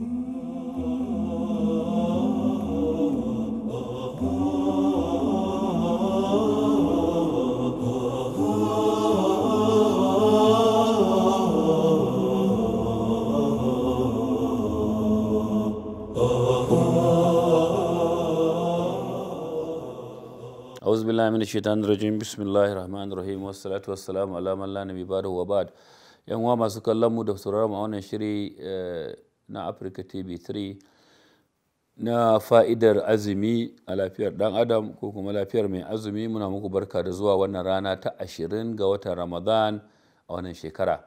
أعوذ بالله من الشيطان الرجيم بسم الله الرحمن الرحيم والصلاة والسلام على من لا نبي بعده وبعد. Yan uwa masu kallon mu da sauraron mu a wannan shiri na Africa TV3 na fa'idar azumi a lafiyar dan adam ko kuma lafiyar mai azumi, muna muku barka da zuwa wannan rana ta 20 ga watan Ramadan a wannan shekara.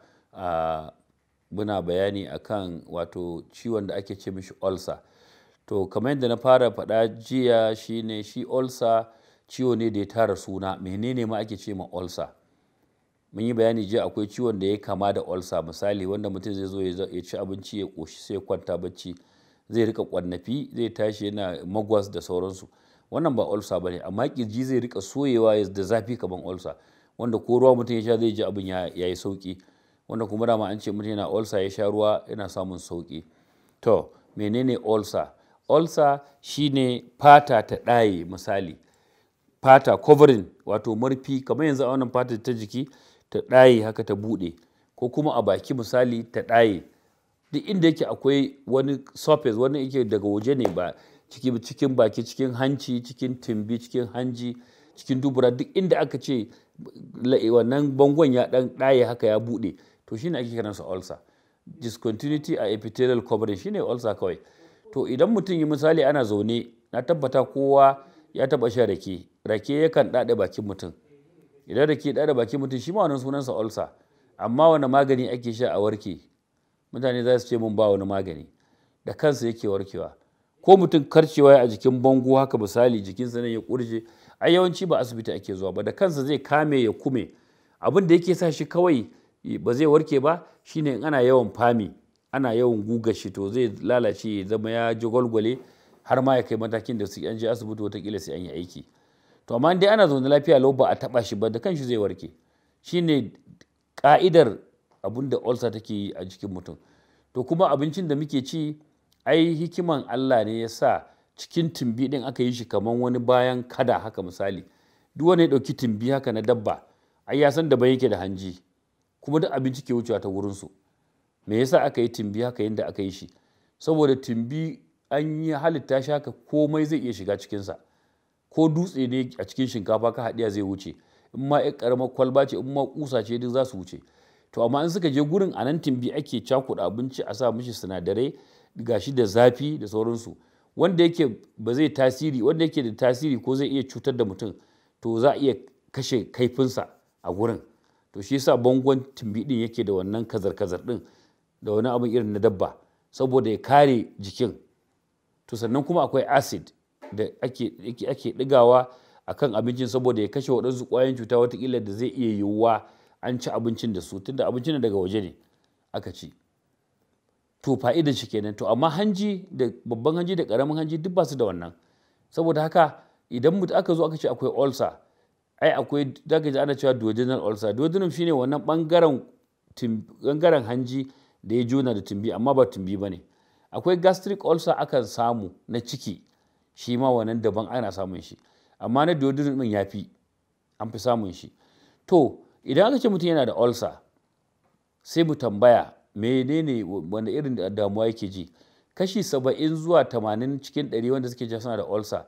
Muna bayani akan wato ciwon da ake ce mishi ulcer. To kamar yadda na fara faɗa jiya shine shi ulcer ciwo ne da ya tara suna. Menene ma ake ce ma ulcer? Mun yi bayani jiya akwai ciwon da ya kama da ulcer, misali wanda mutum zai zo ya ci abinci ya ƙoshi sai ya kwanta bacci, zai rika kwannafi, zai tashi yana magwas da sauransu. Wannan ba ulcer bane, amma kirji zai rika soyewa da zafi kaman ulcer, wanda ko ruwa mutum ya sha zai ji abin ya yi sauki, wanda kuma dama an ce mutum yana ulcer ya sha ruwa yana samun sauki. To menene ulcer? Ulcer shine fata ta ɗaye, misali fata covering, wato murfi, kamar yanzu a wannan fata ta jiki ta ɗaye haka ta buɗe, ko kuma a baki misali ta ɗaye. Duk inda yake akwai wani surface wanda yake daga waje ne, ba cikin baki, cikin hanci, cikin timbi, cikin hanji, cikin dubura, duk inda aka ce wannan bangon ya ɗan ɗaye haka ya buɗe, to shine ake kiransa ulcer. Discontinuity a epithelial covering shine ulcer kawai. To idan mutum yi misali ana zaune, na tabbata kowa ya taba shan rake. Rake yakan ɗaɗe bakin mutum. Idan rake ya ɗaɗe bakin mutum, shi ma wannan sunansa ulcer. Amma wani magani ake sha a warke? Mutane za su ce mun ba wani magani, da kansa yake warkewa. Ko mutum karcewa a jikin bango haka misali, jikinsa nan ya kurje, ai yawanci ba asibiti ake zuwa ba, da kansa zai kame ya kume. Abin da yake sa shi kawai ba zai warke ba shine in ana yawan fami, ana yawan guga shi, to zai lalace ya zama ya jagwalgwale har ma ya kai matakin da su an je asibiti watakila sai an yi aiki. To amma dai ana zaune lafiya lau ba a taba shi ba, da kanshi zai warke. Shine ka'idar abin da ulcer take yi a jikin mutum. To kuma abincin da muke ci, ai hikiman Allah ne ya sa cikin tumbi din aka yi shi kaman wani bayan kada haka misali. Duk wanda ya dauki tumbi haka na dabba, ai ya san daban yake da hanji, kuma duk abinci ke wucewa ta wurin su. Me yasa aka yi tumbi haka yadda aka yi shi? Saboda tumbi an yi halitta shi haka komai zai iya shiga cikinsa. Ko dutse ne a cikin shinkafa ka haɗiya zai wuce, in ma ƴar ƙaramar kwalba ce, in ma ƙusa ce, duk za su wuce. To amma in suka je gurin, a nan tumbi ake cakuɗa abinci, a sa mishi sinadarai, gashi da zafi da sauransu, wanda yake ba zai tasiri, wanda yake da tasiri ko zai iya cutar da mutum, to za a iya kashe kaifinsa a gurin. To shi yasa bangon tumbi din yake da wannan kazar-kazar din, da wani abin irin na dabba, saboda ya kare jikin. To sannan kuma akwai acid da ake ɗigawa a kan abincin saboda ya kashe waɗansu ƙwayoyin cuta watakila da zai iya yiwuwa an ci abincin da su, tunda abincin daga waje ne aka ci. To fa'idar shi kenan. To amma hanji, da babban hanji da ƙaramin hanji duk ba su da wannan. Saboda haka idan mutum aka zo aka ce akwai ulcer, ai akwai, daga ji ana cewa duodenal ulcer. Duodenum shine wannan ɓangaren hanji da ya juna da tumbi, amma ba tumbi ba ne. Akwai gastric ulcer akan samu na ciki, shi ma wannan daban ana samun shi, amma na duodenum ɗin ya fi, an fi samun shi. To idan aka ce mutum yana da ulcer, sai mu tambaya menene, wanda irin damuwa yake ji. Kashi 70 zuwa 80 cikin 100 wanda suke cewa suna da ulcer,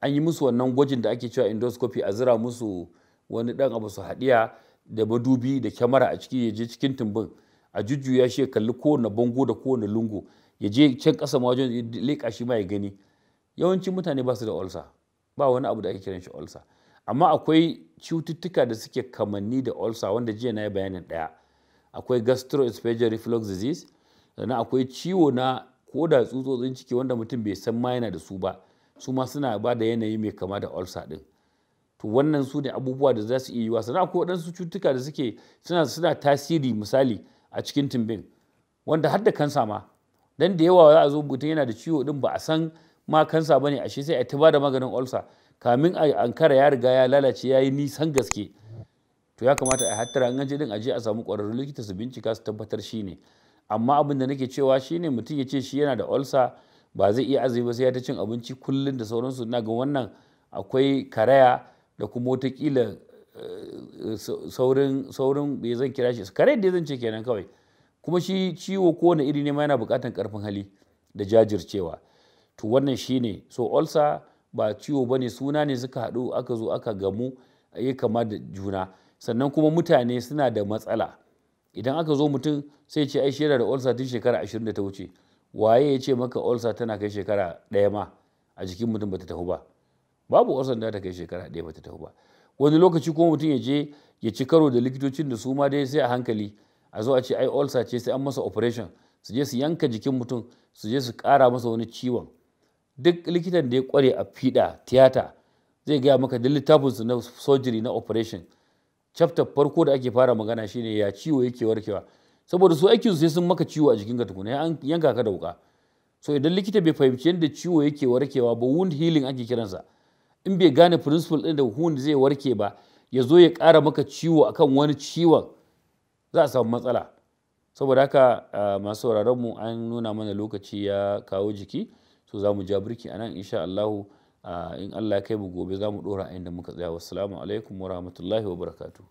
an yi musu wannan gwajin da ake cewa endoscopy, a zira musu wani ɗan abu su haɗiya da madubi da kyamara a ciki, ya je cikin tumbin, a jujjuya shi ya kalli kowane bango da kowane lungu, ya je can ƙasa ma wajen leƙa shi ma ya gani. Yawancin mutane ba su da ulcer, ba wani abu da ake kiran shi ulcer. Amma akwai cututtuka da suke kamanni da ulcer, wanda jiya na yi bayanin ɗaya. Akwai gastroesophageal reflux disease, sannan akwai ciwo na koda tsutsotsin ciki wanda mutum bai san ma yana da su ba, su ma suna ba da yanayi mai kama da ulcer din. To wannan su ne abubuwa da za su iya yiwa. Sannan akwai waɗansu cututtuka da suke suna tasiri misali a cikin tumbin, wanda har da kansa ma. Dan da yawa za a zo mutum yana da ciwo din ba a san ma kansa bane, ashe sai a ta ba da maganin ulcer, kamin a ankara ya riga ya lalace, ya yi nisan gaske. To ya kamata a hattara, an je din a je a samu ƙwararrun likita su bincika su tabbatar shi ne. amma abin da nake cewa shine mutum ya ce shi yana da ulcer ba zai iya azumi ba sai ya ta cin abinci kullum da sauransu. Na ga wannan akwai karaya da kuma wataƙila saurin bai zan kira shi kare da zan ce kenan kawai. Kuma shi ciwo kowane iri ne ma yana buƙatar ƙarfin hali da jajircewa. To wannan shine, so ulcer ba ciwo bane, suna ne suka haɗu aka zo aka gamu ya kama da juna. Sannan kuma mutane suna da matsala, idan aka zo mutum sai ce ai shi yana da ulcer tun shekara 20 da ta wuce. Waye ya ce maka ulcer tana kai shekara 1 ma a jikin mutum bata tafi ba? Babu ulcer da ta kai shekara 1 bata tafi ba. Wani lokaci ko mutum ya je ya ci karo da likitocin da su ma dai sai a hankali, a zo a ce ai ulcer ce sai an masa operation, su je su yanka jikin mutum, su je su ƙara masa wani ciwon. Duk likitan da ya kware a fiɗa tiyata zai gaya maka duk littafinsu na surgery na operation, chapter farko da ake fara magana shine ya ciwo yake warkewa. Saboda su aikinsu sai sun maka ciwo a jikinka tukuna, an yanka ka da wuka. So idan likita bai fahimci yadda ciwo yake warkewa ba, wound healing ake kiransa, in bai gane principle ɗin da wound zai warke ba, ya zo ya ƙara maka ciwo akan wani ciwon, za a samu matsala. Saboda haka masu sauraron mu an nuna mana lokaci ya kawo jiki, so za mu ja birki a nan insha Allahu. In Allah ya kai mu gobe za mu ɗora a inda muka tsaya. Wassalamu alaikum wa rahmatullahi wa barakatuh.